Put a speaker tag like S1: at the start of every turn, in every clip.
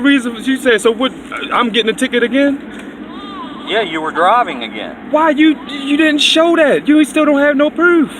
S1: reason you said, so what, I'm getting a ticket again?
S2: Yeah, you were driving again.
S1: Why you didn't show that? You still don't have no proof.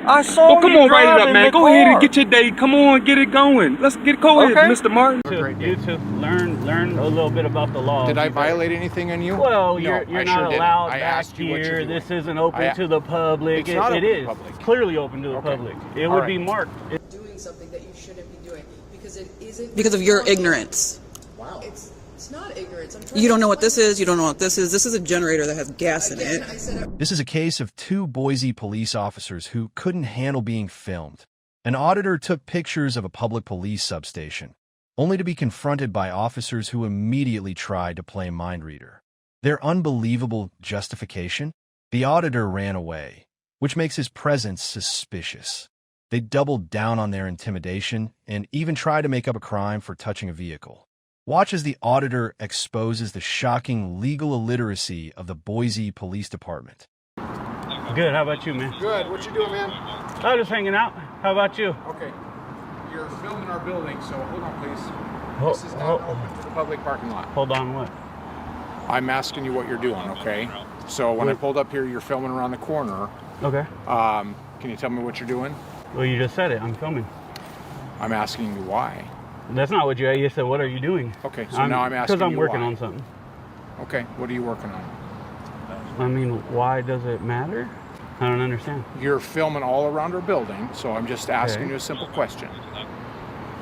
S2: I saw
S1: come
S2: you
S1: on, write it up, man. Go ahead and get your day. Come on, get it going. Let's go ahead, Mr. Martin.
S3: You to learn a little bit about the law.
S4: Did I violate anything on you?
S3: Well,
S4: no,
S3: you're not allowed back here. This isn't open to the public. It is clearly open to the public. It would be marked.
S5: Doing something that you shouldn't be doing because it isn't
S6: because of your ignorance.
S5: Wow. It's not ignorance.
S6: You don't know what this is. You don't know what this is. This is a generator that has gas in it.
S7: This is a case of two Boise police officers who couldn't handle being filmed. An auditor took pictures of a public police substation, only to be confronted by officers who immediately tried to play mind reader. Their unbelievable justification? The auditor ran away, which makes his presence suspicious. They doubled down on their intimidation and even tried to make up a crime for touching a vehicle. Watch as the auditor exposes the shocking legal illiteracy of the Boise Police Department.
S3: Good. How about you, man?
S4: Good. What you doing, man?
S3: I'm just hanging out. How about you?
S4: Okay. You're filming our building, so hold on, please. This is not open to the public parking lot.
S3: Hold on, what?
S4: I'm asking you what you're doing, okay? So when I pulled up here, you're filming around the corner.
S3: Okay.
S4: Can you tell me what you're doing?
S3: Well, you just said it. I'm filming.
S4: I'm asking you why.
S3: That's not what you said. What are you doing?
S4: Okay, so now I'm asking you
S3: because I'm working on something.
S4: Okay, what are you working on?
S3: I mean, why does it matter? I don't understand.
S4: You're filming all around our building, so I'm just asking you a simple question.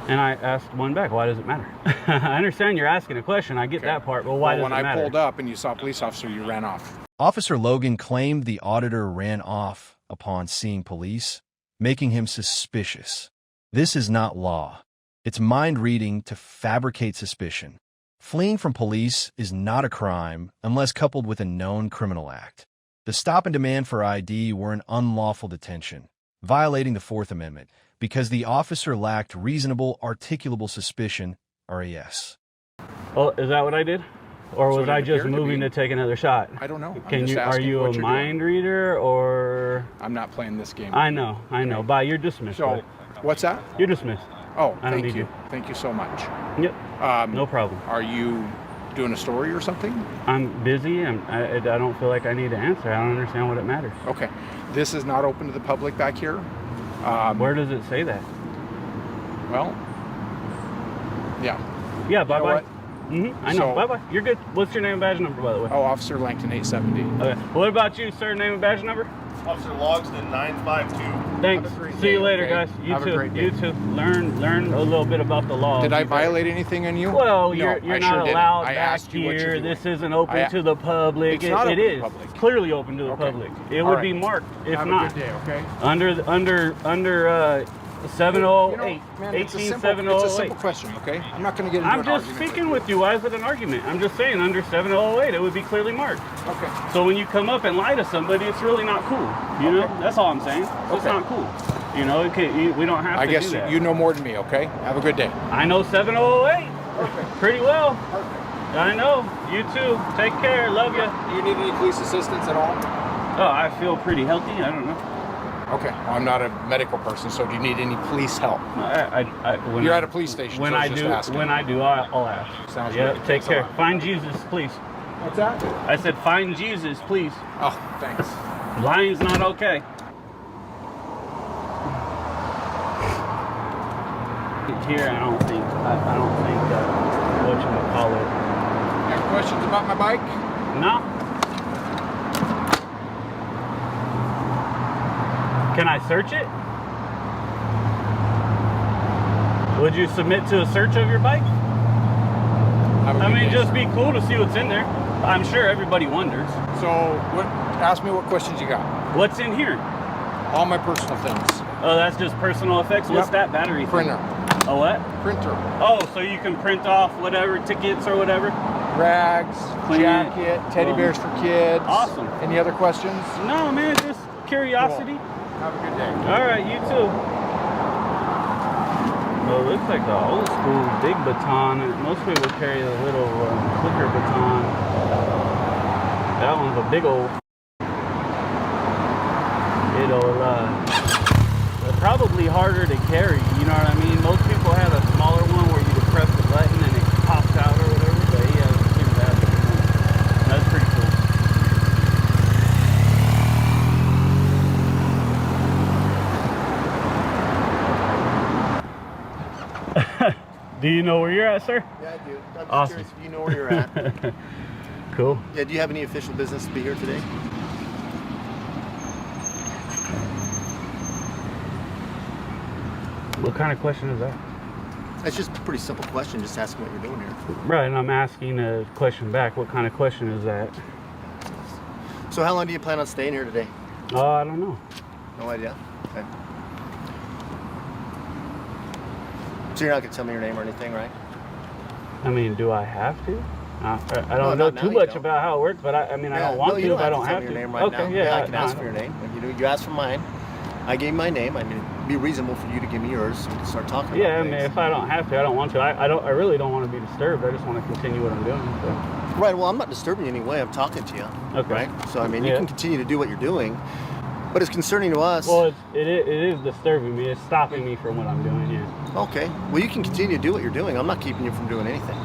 S3: And I asked one back, why does it matter? I understand you're asking a question. I get that part, but why does it matter?
S4: When I pulled up and you saw a police officer, you ran off.
S7: Officer Logan claimed the auditor ran off upon seeing police, making him suspicious. This is not law. It's mind reading to fabricate suspicion. Fleeing from police is not a crime unless coupled with a known criminal act. The stop and demand for ID were an unlawful detention, violating the Fourth Amendment because the officer lacked reasonable articulable suspicion, RAS.
S3: Well, is that what I did? Or was I just moving to take another shot?
S4: I don't know.
S3: Are you a mind reader or?
S4: I'm not playing this game.
S3: I know. Bye, you're dismissed.
S4: So, what's that?
S3: You're dismissed.
S4: Oh,
S3: I don't need you.
S4: Thank you so much.
S3: Yep. No problem.
S4: Are you doing a story or something?
S3: I'm busy and I don't feel like I need to answer. I don't understand what it matters.
S4: Okay. This is not open to the public back here.
S3: Where does it say that?
S4: Well, yeah.
S3: Yeah, bye-bye. I know.
S4: So,
S3: bye-bye. You're good. What's your name and badge number, by the way?
S4: Oh, Officer Langton 870.
S3: Okay. What about you, sir? Name and badge number?
S8: Officer Logston 952.
S3: Thanks. See you later, guys. You too. You too. Learn a little bit about the law.
S4: Did I violate anything on you?
S3: Well, you're not allowed back
S4: here.
S3: This isn't open to the public.
S4: It is
S3: clearly open to the public. It would be marked if not.
S4: Have a good day, okay?
S3: Under 708.
S4: It's a simple question, okay? I'm not going to get into
S3: I'm just speaking with you. Why is it an argument? I'm just saying under 7008 it would be clearly marked.
S4: Okay.
S3: So when you come up and lie to somebody, it's really not cool. You know? That's all I'm saying. It's not cool. You know, we don't have to do that.
S4: I guess you know more than me, okay? Have a good day.
S3: I know 7008.
S4: Perfect.
S3: Pretty well.
S4: Perfect.
S3: I know. You too. Take care. Love you.
S4: Do you need any police assistance at all?
S3: Oh, I feel pretty healthy. I don't know.
S4: Okay. Well, I'm not a medical person, so do you need any police help? You're at a police station.
S3: When I do, I'll ask.
S4: Sounds good.
S3: Take care. Find Jesus, please.
S4: What's that?
S3: I said, find Jesus, please.
S4: Oh, thanks.
S3: Lying's not okay. Here, I don't think what you would call it.
S4: You have questions about my bike?
S3: No. Can I search it? Would you submit to a search of your bike? I mean, just be cool to see what's in there. I'm sure everybody wonders.
S4: So, ask me what questions you got.
S3: What's in here?
S4: All my personal things.
S3: Oh, that's just personal effects? What's that battery thing?
S4: Printer.
S3: A what?
S4: Printer.
S3: Oh, so you can print off whatever tickets or whatever?
S4: Rags, jacket, teddy bears for kids.
S3: Awesome.
S4: Any other questions?
S3: No, man, just curiosity.
S4: Cool. Have a good day.
S3: All right, you too. Well, it looks like the old school big baton. Most people carry a little clicker baton. That one's a big old. It'll probably harder to carry. You know what I mean? Most people have a smaller one where you just press the button and it pops out. Do you know where you're at, sir?
S9: Yeah, I do. I'm just
S3: Awesome.
S9: curious if you know where you're at.
S3: Cool.
S9: Yeah, do you have any official business to be here today?
S3: What kind of question is that?
S9: It's just a pretty simple question, just asking what you're doing here.
S3: Right, and I'm asking a question back. What kind of question is that?
S9: So how long do you plan on staying here today?
S3: Oh, I don't know.
S9: No idea? Okay. So you're not going to tell me your name or anything, right?
S3: I mean, do I have to? I
S9: No,
S3: don't know
S9: not
S3: too
S9: now, you
S3: much
S9: don't.
S3: about how it works, but I mean, I
S9: Yeah,
S3: don't want
S9: no,
S3: to
S9: you
S3: if I don't
S9: tell
S3: have
S9: me
S3: to.
S9: your name right
S3: Okay,
S9: now.
S3: yeah,
S9: I can ask for your name. You asked for mine. I gave my name. I mean, it'd be reasonable for you to give me yours so we can start talking about
S3: Yeah, I
S9: things.
S3: mean, if I don't have to, I don't want to. I really don't want to be disturbed. I just want to continue what I'm doing. So.
S9: Right, well, I'm not disturbing you in any way. I'm talking to you.
S3: Okay.
S9: Right? So, I mean, you
S3: Yeah.
S9: can continue to do what you're doing, but it's concerning to us.
S3: Well, it is disturbing me. It's stopping me from what I'm doing. Yeah.
S9: Okay. Well, you can continue to do what you're doing. I'm not keeping you from doing anything.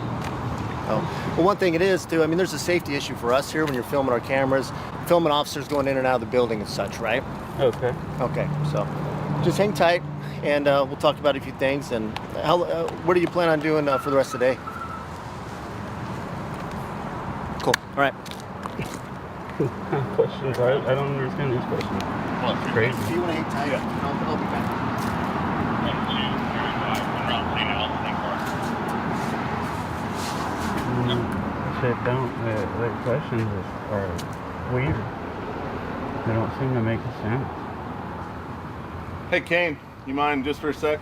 S9: Oh. Well, one thing it is, too, I mean, there's a safety issue for us here when you're filming our cameras, filming officers going in and out of the building and such, right?
S3: Okay.
S9: Okay. So, just hang tight, and we'll talk about a few things. And what do you plan on doing for the rest of the day? Cool. All right.
S3: Questions? I don't understand these questions.
S9: Well,
S3: Crazy.
S9: If you want to hang tight, I'll be back.
S3: Shit, the questions are weird. They don't seem to make sense.
S8: Hey, Kane, you mind just for a sec?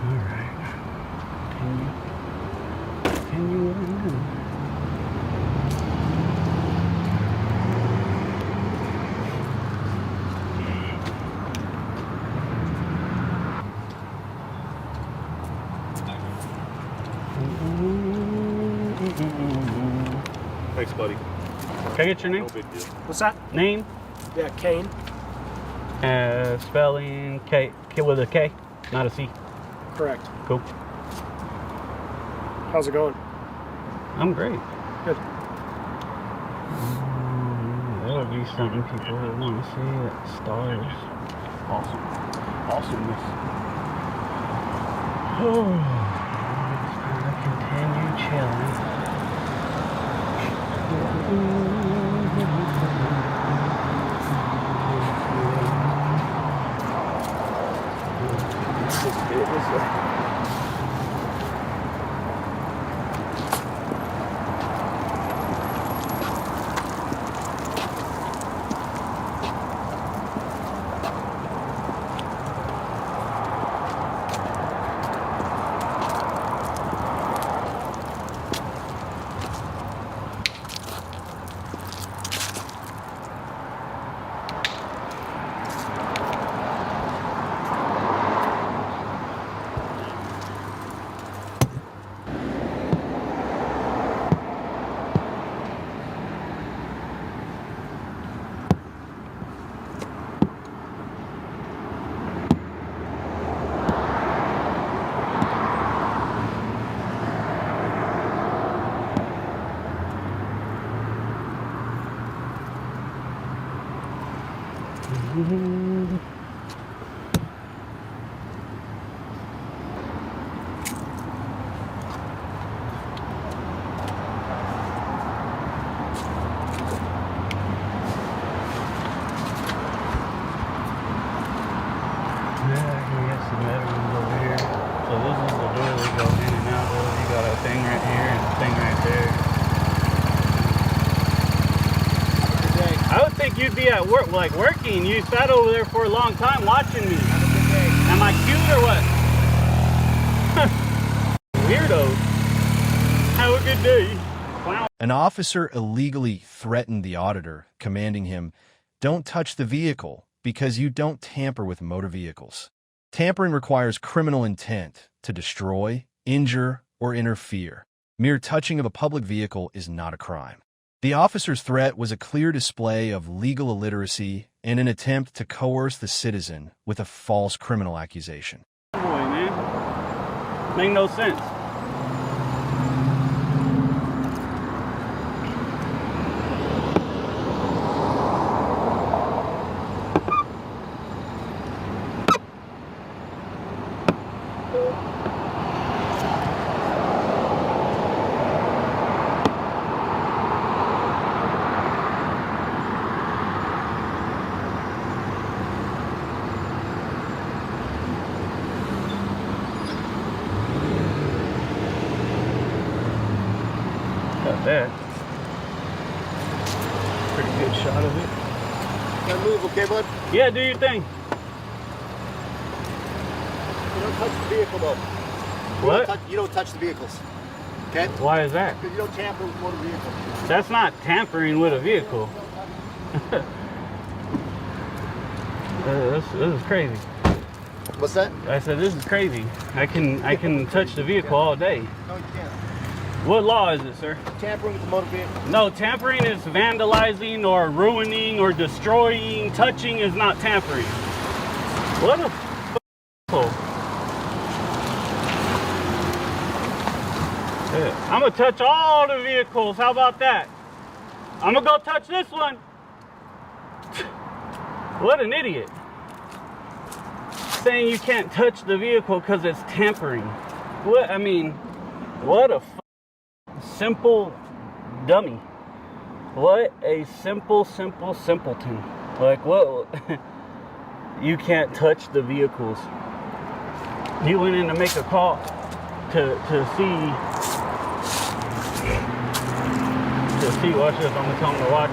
S3: Alright. Can you
S8: Thanks, buddy.
S3: Can I get your name?
S8: No big deal.
S10: What's that?
S3: Name?
S10: Yeah, Kane.
S3: Spelling K with a K, not a C.
S10: Correct.
S3: Cool.
S10: How's it going?
S3: I'm great.
S10: Good.
S3: That would be something people would want to see. That stars. Awesome. Awesomeness. Oh, I'm just gonna continue chilling. Let's do it this way. You'd be at work, like working. You sat over there for a long time watching me. Have a good day. Am I cute or what? Weirdo. Have a good day. Wow.
S7: An officer illegally threatened the auditor, commanding him, "Don't touch the vehicle because you don't tamper with motor vehicles." Tampering requires criminal intent to destroy, injure, or interfere. Mere touching of a public vehicle is not a crime. The officer's threat was a clear display of legal illiteracy and an attempt to coerce the citizen with a false criminal accusation.
S3: Boy, man. Make no sense. not bad. Pretty good shot of it.
S9: Gotta move, okay, bud?
S3: Yeah, do your thing.
S9: You don't touch the vehicle, though.
S3: What?
S9: You don't touch the vehicles. Okay?
S3: Why is that?
S9: Because you don't tamper with motor vehicles.
S3: That's not tampering with a vehicle. This is crazy.
S9: What's that?
S3: I said this is crazy. I can touch the vehicle all day.
S9: No, you can't.
S3: What law is it, sir?
S9: Tampering with the motor vehicle.
S3: No, tampering is vandalizing or ruining or destroying. Touching is not tampering. What a f***hole. I'm gonna touch all the vehicles. How about that? I'm gonna go touch this one. What an idiot. Saying you can't touch the vehicle because it's tampering. What, I mean, what a simple dummy. What a simple simpleton. Like, what? You can't touch the vehicles. He went in to make a call to see, watch this, I'm gonna tell him to watch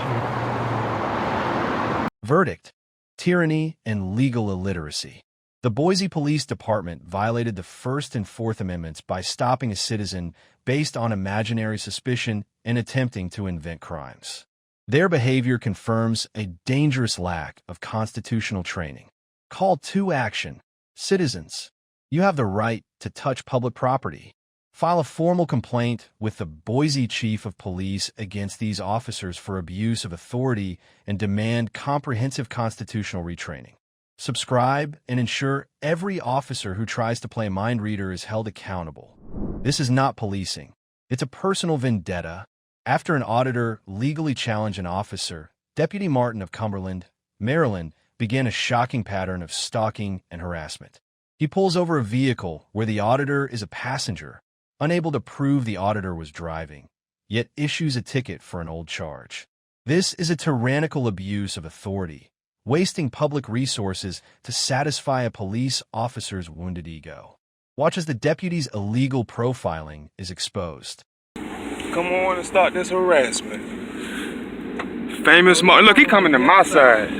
S3: me.
S7: Verdict: tyranny and legal illiteracy. The Boise Police Department violated the First and Fourth Amendments by stopping a citizen based on imaginary suspicion and attempting to invent crimes. Their behavior confirms a dangerous lack of constitutional training. Call to action. Citizens, you have the right to touch public property. File a formal complaint with the Boise Chief of Police against these officers for abuse of authority and demand comprehensive constitutional retraining. Subscribe and ensure every officer who tries to play mind reader is held accountable. This is not policing. It's a personal vendetta. After an auditor legally challenged an officer, Deputy Martin of Cumberland, Maryland, began a shocking pattern of stalking and harassment. He pulls over a vehicle where the auditor is a passenger, unable to prove the auditor was driving, yet issues a ticket for an old charge. This is a tyrannical abuse of authority, wasting public resources to satisfy a police officer's wounded ego. Watch as the deputy's illegal profiling is exposed.
S1: Come on and start this harassment. Famous Martin. Look, he coming to my side.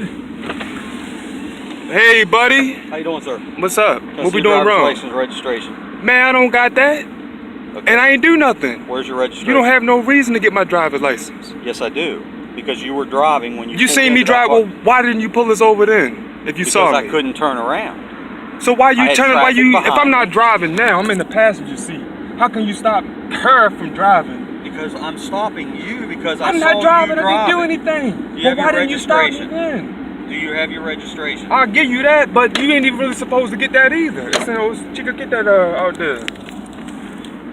S1: Hey, buddy.
S2: How you doing, sir?
S1: What's up? What we doing wrong?
S2: License registration.
S1: Man, I don't got that.
S2: Okay.
S1: And I ain't do nothing.
S2: Where's your registration?
S1: You don't have no reason to get my driver's license.
S2: Yes, I do. Because you were driving when you.
S1: You seen me drive. Well, why didn't you pull us over then? If you saw me.
S2: Because I couldn't turn around.
S1: So why you turning? Why you? If I'm not
S2: me.
S1: driving now, I'm in the passenger seat. How can you stop her from driving?
S2: Because I'm stopping you because
S1: I'm
S2: saw
S1: not driving.
S2: you
S1: I didn't do anything.
S2: You
S1: Well, why didn't you stop me then?
S2: Do you have your registration?
S1: I'll give you that, but you ain't even really supposed to get that either. Chica, get that out there.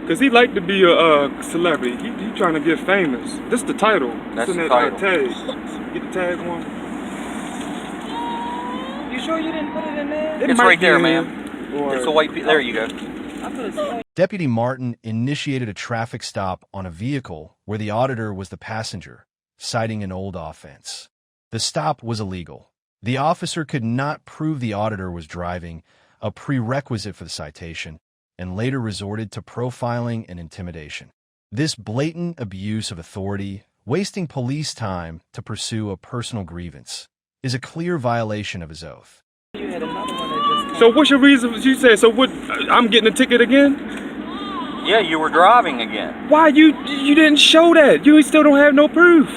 S1: Cause he like to be a celebrity. He trying to get famous. This is the title.
S2: That's
S1: it's in
S2: the
S1: that,
S2: title.
S1: Tag. Get the tag one.
S6: You sure you didn't put it in there?
S2: It's
S1: might
S2: right
S1: be
S2: there,
S1: in
S2: ma'am.
S1: or-
S2: It's a white. There you go.
S6: I put it.
S7: Deputy Martin initiated a traffic stop on a vehicle where the auditor was the passenger, citing an old offense. The stop was illegal. The officer could not prove the auditor was driving, a prerequisite for the citation, and later resorted to profiling and intimidation. This blatant abuse of authority, wasting police time to pursue a personal grievance, is a clear violation of his oath.
S6: You had another one that just.
S1: So what's your reason? You said so. What? I'm getting a ticket again?
S2: Yeah, you were driving again.
S1: Why you didn't show that? You still don't have no proof.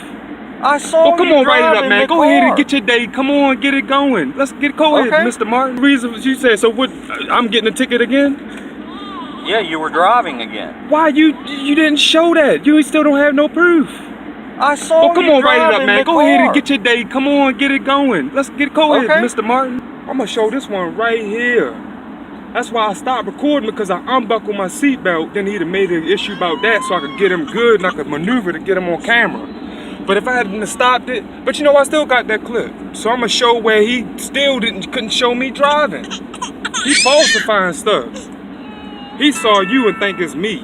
S2: I saw
S1: Oh, come
S2: you
S1: on, write it up,
S2: driving
S1: man.
S2: the
S1: Go ahead and
S2: car.
S1: get your day. Come on, get it going. Let's get going,
S2: Okay.
S1: Mr. Martin. Reason you said so. What? I'm getting a ticket again?
S2: Yeah, you were driving again.
S1: Why you didn't show that? You still don't have no proof.
S2: I saw
S1: Oh, come
S2: you
S1: on, write it up,
S2: driving
S1: man.
S2: the
S1: Go ahead
S2: car.
S1: and get your day. Come on, get it going. Let's get going,
S2: Okay.
S1: Mr. Martin. I'm gonna show this one right here. That's why I stopped recording, because I unbuckled my seatbelt. Then he'd have made an issue about that so I could get him good and I could maneuver to get him on camera. But if I hadn't stopped it, but you know, I still got that clip. So I'm gonna show where he still couldn't show me driving. He's falsifying stuff. He saw you and think it's me.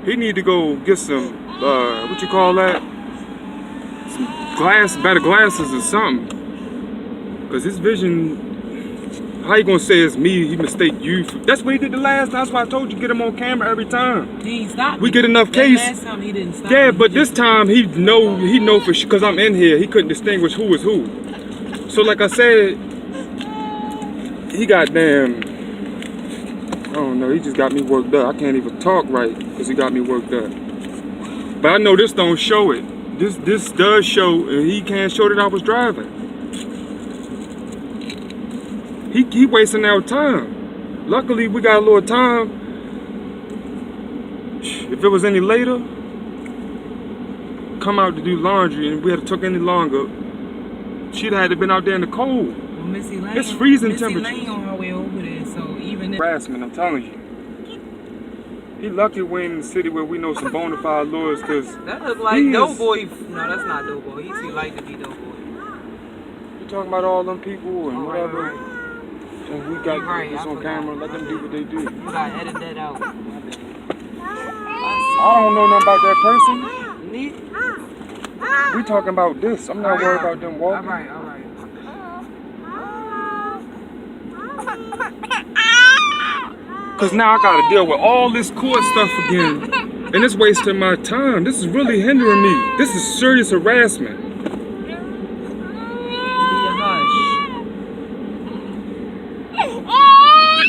S1: He need to go get some, what you call that? Some better glasses or something. Cause his vision, How you gonna say it's me? He mistake you for, that's what he did the last time. That's why I told you get him on camera every time.
S5: He ain't stopped
S1: We
S5: me.
S1: get enough
S5: That
S1: case.
S5: last time he didn't stop
S1: Yeah,
S5: me.
S1: but this time he know for sure, cause I'm in here. He couldn't distinguish who was who. So like I said, he got damn. I don't know. He just got me worked up. I can't even talk right because he got me worked up. But I know this don't show it. This does show, and he can't show that I was driving. He wasting our time. Luckily, we got a little time. If it was any later, come out to do laundry, and we had to took any longer, she'd have had to been out there in the cold.
S5: Well, Missy Lane,
S1: It's freezing
S5: Missy
S1: temperature.
S5: Lane on her way over there, so even if
S1: Harassment, I'm telling you. He lucky we're in the city where we know some bona fide lawyers, because
S5: that look like Doughboy. No, that's not Doughboy. He too light to be Doughboy.
S1: You talking about all them people and whatever.
S5: Right.
S1: And we got
S5: Right,
S1: this
S5: I
S1: on
S5: forgot.
S1: camera, let them do what they do.
S5: You gotta edit that out.
S1: I don't know nothing about that person.
S5: Neat.
S1: We talking about this. I'm not worried about them walking.
S5: All right.
S1: Cause now I gotta deal with all this court stuff again. And it's wasting my time. This is really hindering me. This is serious harassment.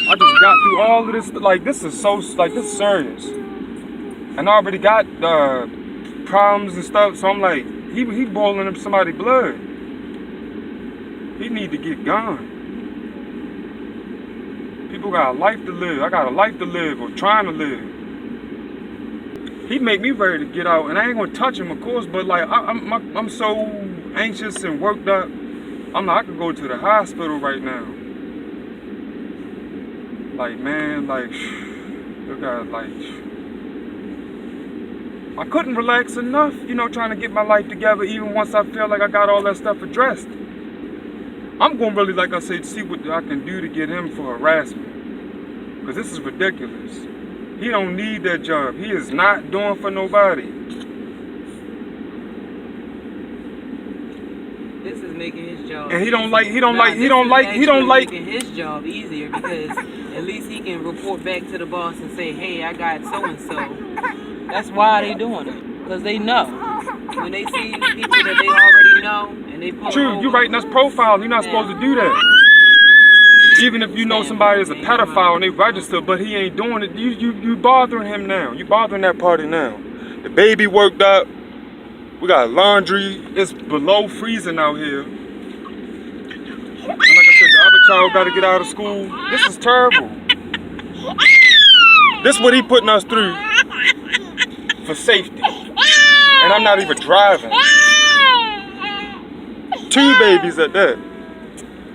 S1: I just got through all of this. Like this is serious. And I already got problems and stuff. So I'm like, he boiling up somebody's blood. He need to get gone. People got a life to live. I got a life to live, or trying to live. He make me ready to get out, and I ain't gonna touch him, of course. But like, I'm so anxious and worked up. I'm like, I could go to the hospital right now. Like, man, like, look at like, I couldn't relax enough, you know, trying to get my life together. Even once I feel like I got all that stuff addressed. I'm going to really, like I said, see what I can do to get him for harassment. Because this is ridiculous. He don't need that job. He is not doing for nobody.
S5: This is making his job.
S1: And he don't
S5: making his job easier because at least he can report back to the boss and say, hey, I got so and so. That's why they doing it. Because they know. When they see people that they already know and they pull
S1: True, you writing us profile. You're not supposed to do that. Even if you know somebody is a pedophile and they register, but he ain't doing it, you bothering him now. You bothering that party now. The baby worked up. We got laundry. It's below freezing out here. And like I said, the other child got to get out of school. This is terrible. This is what he putting us through for safety. And I'm not even driving. 2 babies at that.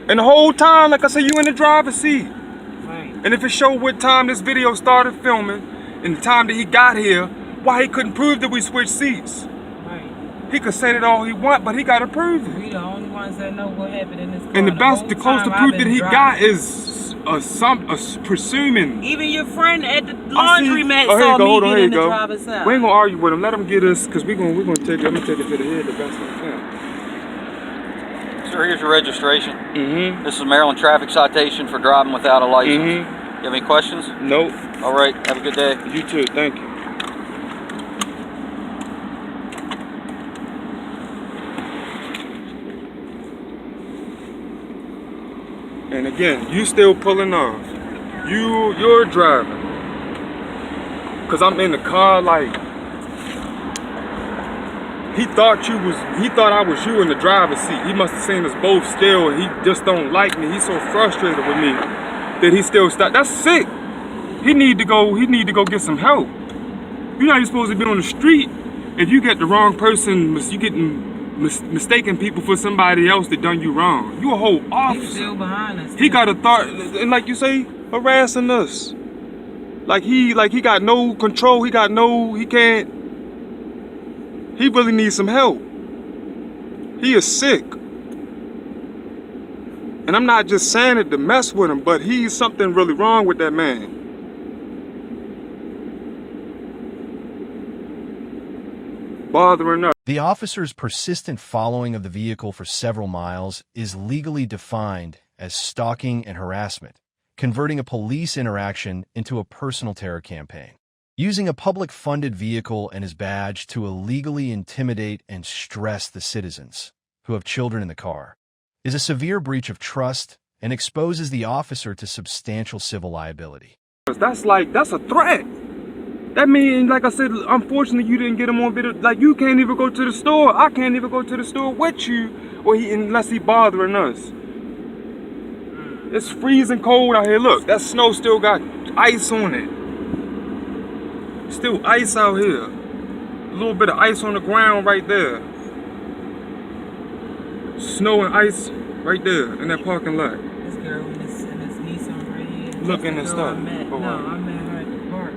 S1: And the whole time, like I said, you in the driver's seat.
S5: Right.
S1: And if it showed what time this video started filming and the time that he got here, why he couldn't prove that we switched seats?
S5: Right.
S1: He could say it all he want, but he got to prove it.
S5: We the only ones that know what happened in this car.
S1: And the closest proof that he got is presuming.
S5: Even your friend at the laundromat
S1: Oh, here
S5: saw
S1: you go.
S5: me
S1: Hold on,
S5: get
S1: here
S5: in
S1: you
S5: the
S1: go.
S5: driver's side.
S1: We ain't gonna argue with him. Let him get us, cause I'm gonna take it to the head the best I can.
S2: Sir, here's your registration.
S1: Mm-hmm.
S2: This is a Maryland traffic citation for driving without a license.
S1: Mm-hmm.
S2: You have any questions?
S1: Nope.
S2: All right. Have a good day.
S1: You too. Thank you. And again, you still pulling off. You're driving. Cause I'm in the car like he thought I was you in the driver's seat. He must have seen us both still and he just don't like me. He's so frustrated with me that he still stopped. That's sick. He need to go get some help. You're not even supposed to be on the street if you get the wrong person, you getting mistaking people for somebody else that done you wrong. You a whole officer.
S5: He's still behind us.
S1: He got a thought, and like you say, harassing us. Like he got no control. He can't. He really needs some help. He is sick. And I'm not just saying it to mess with him, but he's something really wrong with that man. Bothering us.
S7: The officer's persistent following of the vehicle for several miles is legally defined as stalking and harassment, converting a police interaction into a personal terror campaign. Using a public-funded vehicle and his badge to illegally intimidate and stress the citizens who have children in the car is a severe breach of trust and exposes the officer to substantial civil liability.
S1: That's a threat. That means, like I said, unfortunately you didn't get him on video. Like, you can't even go to the store. I can't even go to the store with you unless he bothering us. It's freezing cold out here. Look, that snow still got ice on it. Still ice out here. A little bit of ice on the ground right there. Snow and ice right there in that parking lot.
S5: This girl in this Nissan right here.
S1: Looking and stuff.
S5: I met her at the park.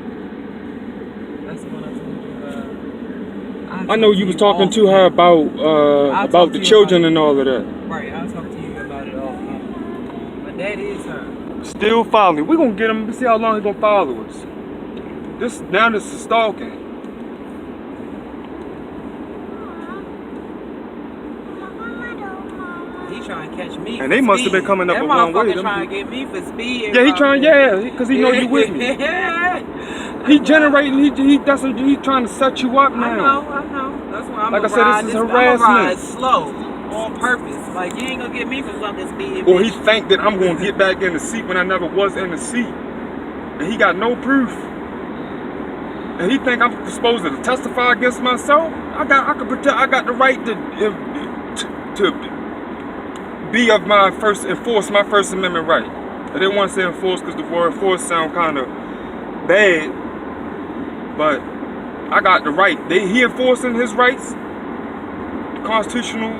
S5: That's the one I told you.
S1: I know you was talking to her about the children and all of that.
S5: Right, I'll talk to you about it all. But that is her.
S1: Still following. We're gonna get him. See how long he gonna follow us. This is stalking.
S5: He trying to catch me.
S1: And they must have been coming up a one way.
S5: That trying to get me for speed.
S1: Yeah, he trying. Yeah, because he know you with me. He generating. He trying to set you up now.
S5: I know. That's why I'm
S1: like I said, this is harassment.
S5: I'm ride slow on purpose. Like, you ain't gonna get me for fucking speed.
S1: Or he think that I'm gonna get back in the seat when I never was in the seat, and he got no proof. And he think I'm supposed to testify against myself. I got the right to be of enforce my First Amendment right. I didn't want to say enforce because the word enforce sound kind of bad, but I got the right. He enforcing his rights, the constitutional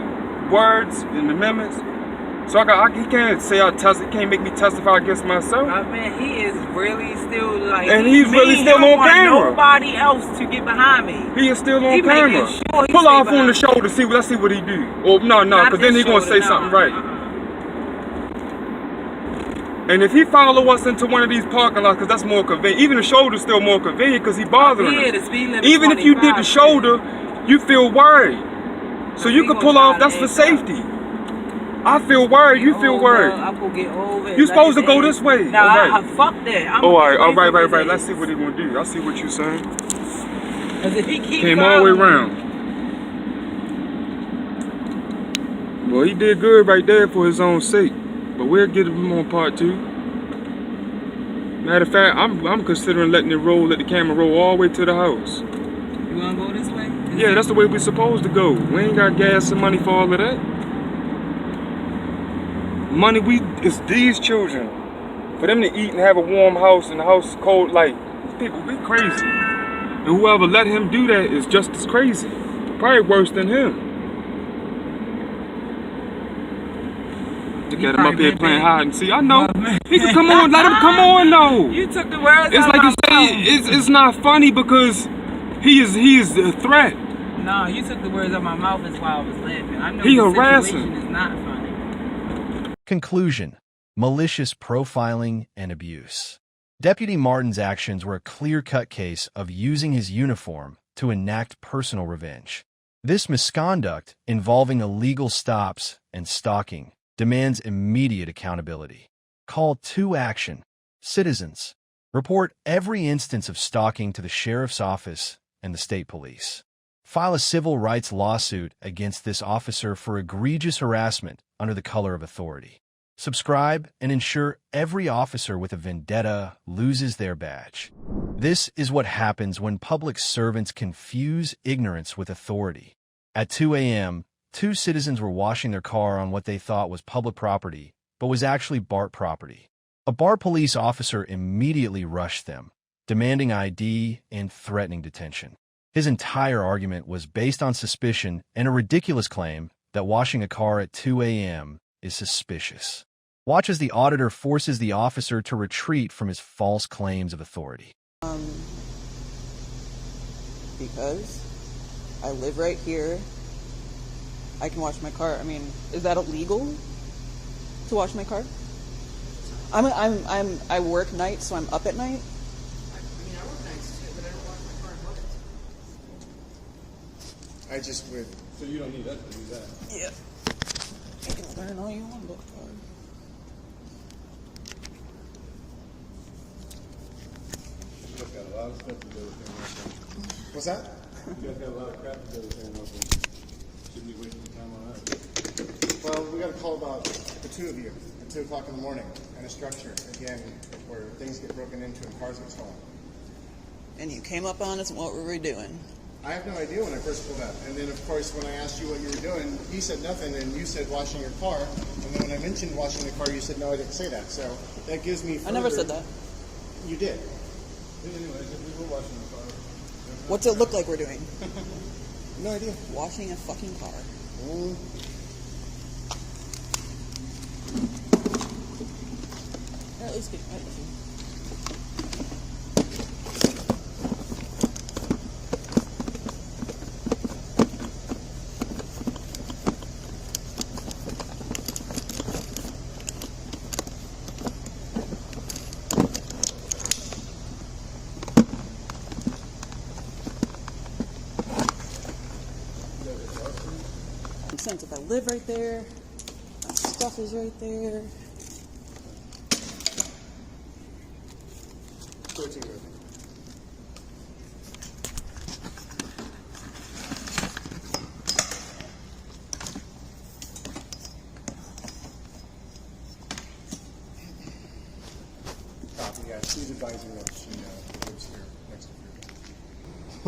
S1: words and amendments. So he can't say he can't make me testify against myself.
S5: I mean, he is really still like,
S1: and he's really still on camera.
S5: Nobody else to get behind me.
S1: He is still on camera. Sure pull off on the shoulder. Let's see what he do. Or no, because then he gonna say something right. And if he follow us into one of these parking lots, because that's more convenient. Even the shoulder's still more convenient because he bothering us. Even if you did the shoulder, you feel worried. So you could pull off. That's for safety. I feel worried. You feel worried. You supposed to go this way.
S5: Nah, fuck that.
S1: All right. Let's see what he gonna do. I see what you saying.
S5: Because if he
S1: came all the way around. Well, he did good right there for his own sake. But we'll get him on part 2. Matter of fact, I'm considering letting it roll, let the camera roll all the way to the house.
S5: You wanna go this way?
S1: Yeah, that's the way we're supposed to go. We ain't got gas and money for all of that. Money, it's these children. For them to eat and have a warm house and the house is cold, like, these people be crazy. And whoever let him do that is just as crazy. Probably worse than him. Look at him up here playing hide and seek. I know. He can come on, let him come on though.
S5: You took the words
S1: it's
S5: out
S1: like
S5: of my
S1: you say, it's not funny because he is a threat.
S5: No, you took the words out of my mouth. That's why I was laughing. I know
S1: he
S5: the
S1: harassing.
S5: situation is not funny.
S7: Conclusion: malicious profiling and abuse. Deputy Martin's actions were a clear-cut case of using his uniform to enact personal revenge. This misconduct, involving illegal stops and stalking, demands immediate accountability. Call to action. Citizens, report every instance of stalking to the sheriff's office and the state police. File a civil rights lawsuit against this officer for egregious harassment under the color of authority. Subscribe and ensure every officer with a vendetta loses their badge. This is what happens when public servants confuse ignorance with authority. At 2 a.m., 2 citizens were washing their car on what they thought was public property, but was actually BART property. A BART police officer immediately rushed them, demanding ID and threatening detention. His entire argument was based on suspicion and a ridiculous claim that washing a car at 2 a.m. is suspicious. Watch as the auditor forces the officer to retreat from his false claims of authority.
S6: Because I live right here. I can wash my car. I mean, is that illegal to wash my car? I work nights, so I'm up at night.
S4: I mean, I work nights too, but I don't wash my car in public. I just would. So you don't need us to do that?
S6: Yeah. You can learn all you want about cars.
S8: lot of stuff to do with him.
S4: What's that?
S8: You guys got a lot of crap to do with him. Shouldn't be wasting time on us.
S4: Well, we got a call about the two of you at 2 o'clock in the morning in a structure, again, where things get broken into and cars get stolen.
S6: And you came up on us, and what were we doing?
S4: I have no idea when I first pulled up. And then, of course, when I asked you what you were doing, you said nothing, and you said washing your car. And then when I mentioned washing the car, you said, no, I didn't say that. So that gives me further...
S6: I never said that.
S4: You did.
S8: Anyways, we were washing the car.
S6: What's it look like we're doing?
S4: No idea.
S6: Washing a fucking car. At least get right with you. Sense if I live right there, my stuff is right there.
S4: Copy, yeah. She's advising that she lives here next to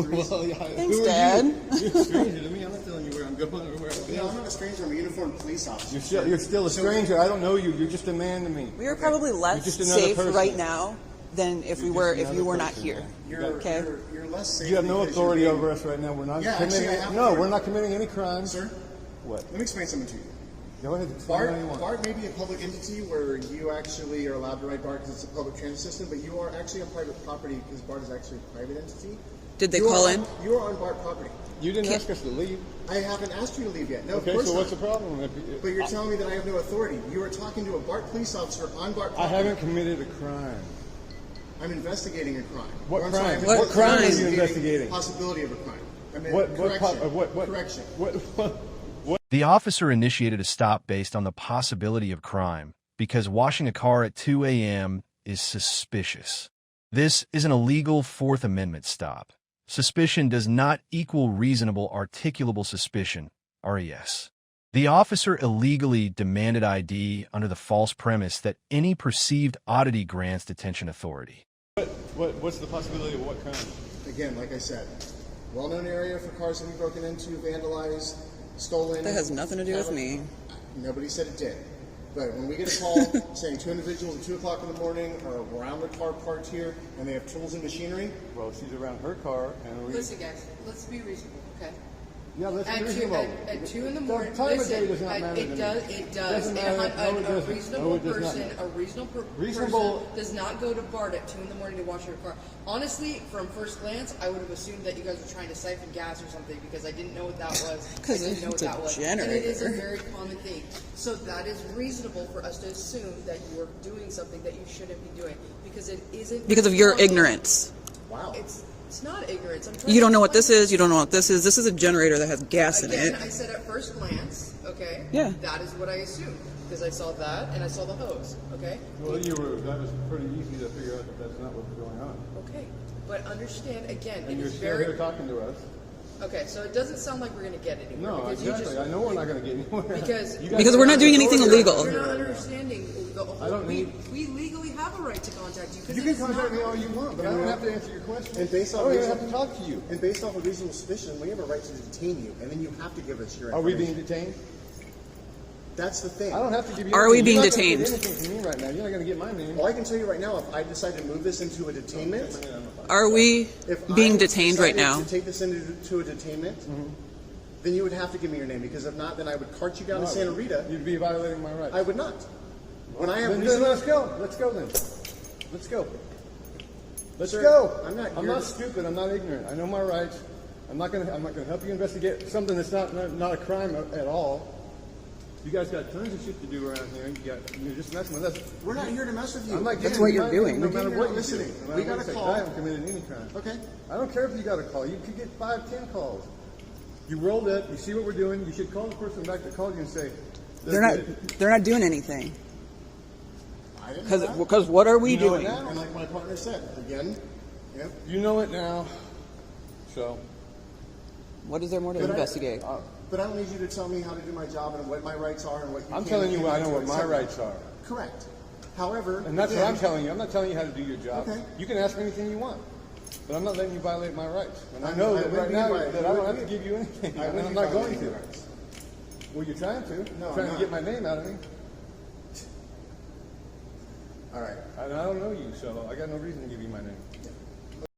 S4: you.
S8: Well, yeah.
S6: Thanks,
S8: who are
S6: Dad.
S8: You? You're a stranger to me. I'm not telling you where I'm going or where I'm
S4: Yeah, I'm not a stranger. I'm a uniformed police officer.
S8: You're still a stranger. I don't know you. You're just a man to me.
S6: We are probably less
S8: just another
S6: safe
S8: person.
S6: right now than if you were not here.
S4: You're less safe.
S8: You have no
S4: because
S8: authority
S4: you're
S8: over us right now. We're not
S4: Yeah,
S8: committing.
S4: actually, I have
S8: No,
S4: authority.
S8: we're not committing any crimes.
S4: Sir,
S8: What?
S4: let me explain something to you.
S8: Go ahead. Explain what you want.
S4: BART may be a public entity where you actually are allowed to ride BART because it's a public transit system, but you are actually on private property because BART is actually a private entity.
S6: Did they call in?
S4: You are on BART property.
S8: You didn't ask us to leave.
S4: I haven't asked you to leave yet. No,
S8: Okay,
S4: of course
S8: so
S4: not.
S8: what's the problem?
S4: But you're telling me that I have no authority. You are talking to a BART police officer on BART property.
S8: I haven't committed a crime.
S4: I'm investigating a crime.
S8: What
S4: Or I'm
S8: crime?
S4: sorry, I'm
S6: What crime?
S8: are you investigating?
S4: Possibility of a crime. I mean,
S8: What
S4: correction.
S7: The officer initiated a stop based on the possibility of crime because washing a car at 2 a.m. is suspicious. This is an illegal Fourth Amendment stop. Suspicion does not equal reasonable articulable suspicion, RES. The officer illegally demanded ID under the false premise that any perceived oddity grants detention authority.
S8: What's the possibility of what crime?
S4: Again, like I said, well-known area for cars to be broken into, vandalized, stolen.
S6: That has nothing to do with me.
S4: Nobody said it did. But when we get a call saying two individuals at 2 o'clock in the morning are around their car parked here and they have tools and machinery.
S8: Well, she's around her car, and we.
S10: Listen, guys, let's be reasonable, okay?
S8: Yeah, let's be
S10: At
S8: reasonable.
S10: 2 in the morning,
S8: The time of day
S10: listen,
S8: does not matter to
S10: it
S8: me.
S10: does.
S8: Doesn't matter. No, it
S10: A
S8: doesn't.
S10: reasonable
S8: No, it does not
S10: person,
S8: matter.
S10: a reasonable
S8: Reasonable-
S10: person does not go to BART at 2 in the morning to wash your car. Honestly, from first glance, I would have assumed that you guys were trying to siphon gas or something because I didn't know what that was.
S6: Because
S10: I didn't know what
S6: it's a
S10: that was.
S6: generator.
S10: And it is a very common thing. So that is reasonable for us to assume that you are doing something that you shouldn't be doing because it isn't.
S6: Because of your
S10: common.
S6: ignorance.
S4: Wow.
S10: It's not ignorance. I'm trying
S6: You don't
S10: to
S6: know what this
S10: explain
S6: is. You don't know what this is. This is a generator that has gas in
S10: Again,
S6: it.
S10: I said at first glance, okay?
S6: Yeah.
S10: That is what I assumed because I saw that and I saw the hose, okay?
S8: Well, that was pretty easy to figure out that that's not what's going on.
S10: Okay, but understand again,
S8: And
S10: it
S8: you're
S10: is
S8: still
S10: very
S8: here talking to us.
S10: okay. So it doesn't sound like we're going to get anywhere.
S8: No,
S10: because
S8: exactly.
S10: You just,
S8: I know we're not going to get anywhere.
S10: Because-
S8: You guys
S6: Because
S8: are
S6: we're not doing anything
S8: authority
S6: illegal.
S10: You're not
S8: right now.
S10: understanding the whole.
S8: I don't need-
S10: We legally have a right to contact you. 'Cause
S8: You
S10: it
S8: can
S10: is
S8: contact
S10: not-
S8: me all you want, but I don't have to answer your questions.
S4: And based on
S8: I don't even
S4: reason-
S8: have to talk to you.
S4: And based off of reasonable suspicion, we have a right to detain you, and then you have to give us your
S8: Are we
S4: information.
S8: being detained?
S4: That's the thing.
S8: I don't have to give you.
S6: Are we
S8: anything.
S6: being
S8: You're not gonna
S6: detained?
S8: get anything from me right now. You're not going to get my name.
S4: Well, I can tell you right now, if I decide to move this into a detainment,
S6: Are we
S4: if
S6: being
S4: I
S6: detained right
S4: decided
S6: now?
S4: to take this into a detainment, then you would have to give me your name, because if not, then I would cart you down to Santa Rita.
S8: You'd be violating my rights.
S4: I would not. When I have
S8: Then
S4: reason,
S8: let's go. Let's go then. Let's go. Let's
S4: Sir,
S8: go.
S4: I'm not
S8: I'm
S4: here
S8: not
S4: to-
S8: stupid. I'm not ignorant. I know my rights. I'm not going to help you investigate something that's not a crime at all. You guys got tons of shit to do around here. You're just messing with us.
S4: we're not here to mess with you.
S8: I'm not
S6: That's
S8: getting
S6: what
S8: you
S6: you're
S8: my
S6: doing.
S8: name, No
S4: Again,
S8: matter
S4: you're
S8: what
S4: not
S8: you do.
S4: listening.
S8: No
S4: We
S8: matter
S4: got
S8: what
S4: a
S8: you say.
S4: call.
S8: I haven't committed any crime.
S4: Okay.
S8: I don't care if you got a call. You could get 5, 10 calls. You rolled up. You see what we're doing. You should call the person back that called you and say,
S6: They're not doing anything.
S4: I didn't know that.
S6: Because what are we
S8: You know it
S6: doing?
S8: now.
S4: And like my partner said, again, Yep.
S8: You know it now. So.
S6: What is there more to investigate?
S4: But I don't need you to tell me how to do my job and what my rights are and what you
S8: I'm
S4: can
S8: telling you
S4: and
S8: I know
S4: can't
S8: what
S4: do,
S8: my
S4: etc.
S8: rights are.
S4: Correct. However,
S8: And that's what
S4: again,
S8: I'm telling you. I'm not telling you how to do your job.
S4: Okay.
S8: You can ask me anything you want. But I'm not letting you violate my rights. And I
S4: I
S8: know
S4: I
S8: that
S4: wouldn't
S8: right
S4: be
S8: now
S4: right.
S8: that
S4: You
S8: I don't
S4: wouldn't
S8: have to
S4: be-
S8: give you anything.
S4: I
S8: And
S4: wouldn't
S8: I'm
S4: be
S8: not going
S4: violating your
S8: to.
S4: rights.
S8: Well, you're trying to.
S4: No,
S8: You're
S4: I'm
S8: trying
S4: not.
S8: to get my name out of me.
S4: All right.
S8: And I don't know you, so I got no reason to give you my name.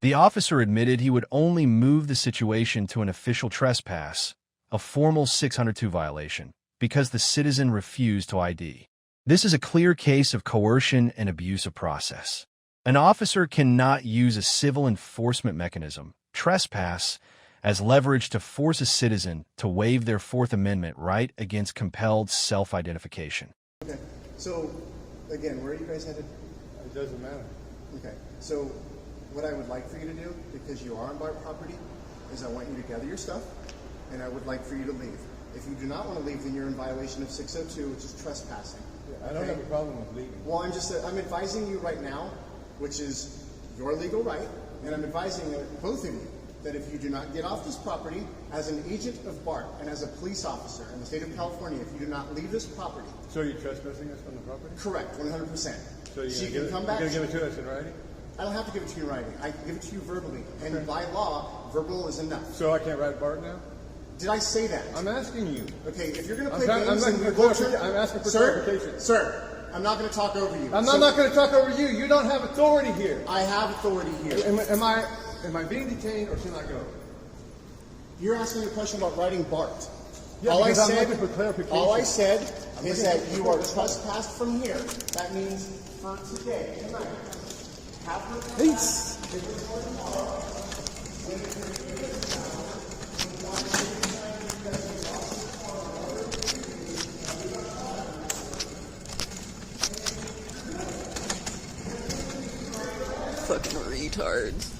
S7: The officer admitted he would only move the situation to an official trespass, a formal 602 violation, because the citizen refused to ID. This is a clear case of coercion and abuse of process. An officer cannot use a civil enforcement mechanism, trespass, as leverage to force a citizen to waive their Fourth Amendment right against compelled self-identification.
S4: Okay. So, again, where are you guys headed?
S8: It doesn't matter.
S4: Okay. So, what I would like for you to do, because you are on BART property, is I want you to gather your stuff, and I would like for you to leave. If you do not want to leave, then you're in violation of 602, which is trespassing.
S8: I don't have a problem with leaving.
S4: Well, I'm advising you right now, which is your legal right, and I'm advising both of you that if you do not get off this property as an agent of BART and as a police officer in the state of California, if you do not leave this property.
S8: So you're trespassing us from the property?
S4: Correct, 100%.
S8: So you're
S4: She
S8: going
S4: can come back.
S8: to give it to us in writing?
S4: I don't have to give it to you in writing. I can give it to you verbally. And by law, verbal is enough.
S8: So I can't ride BART now?
S4: Did I say that?
S8: I'm asking you.
S4: Okay, if you're going to
S8: I'm
S4: play games and you will turn...
S8: I'm asking for
S4: Sir,
S8: clarification.
S4: Sir, I'm not going to talk over you.
S8: I'm not going to talk over you. You don't have authority here.
S4: I have authority here.
S8: Am I being detained or should I go?
S4: You're asking a question about riding BART.
S8: Yeah,
S4: all I
S8: because I'm
S4: said,
S8: looking for clarification.
S4: all I said is that you are trespassed from here. That means for today, tonight. Have her
S8: Peace.
S6: Fucking retards.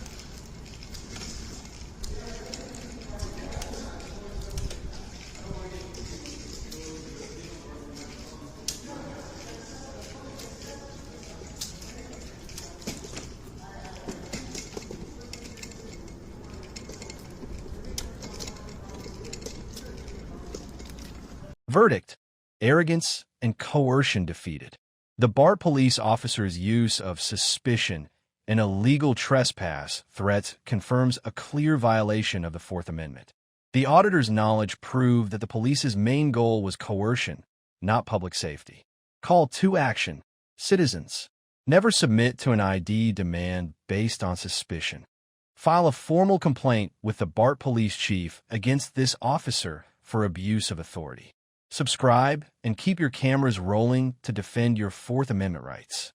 S7: Verdict: arrogance and coercion defeated. The BART police officer's use of suspicion and illegal trespass threats confirms a clear violation of the Fourth Amendment. The auditor's knowledge proved that the police's main goal was coercion, not public safety. Call to action, citizens. Never submit to an ID demand based on suspicion. File a formal complaint with the BART police chief against this officer for abuse of authority. Subscribe and keep your cameras rolling to defend your Fourth Amendment rights.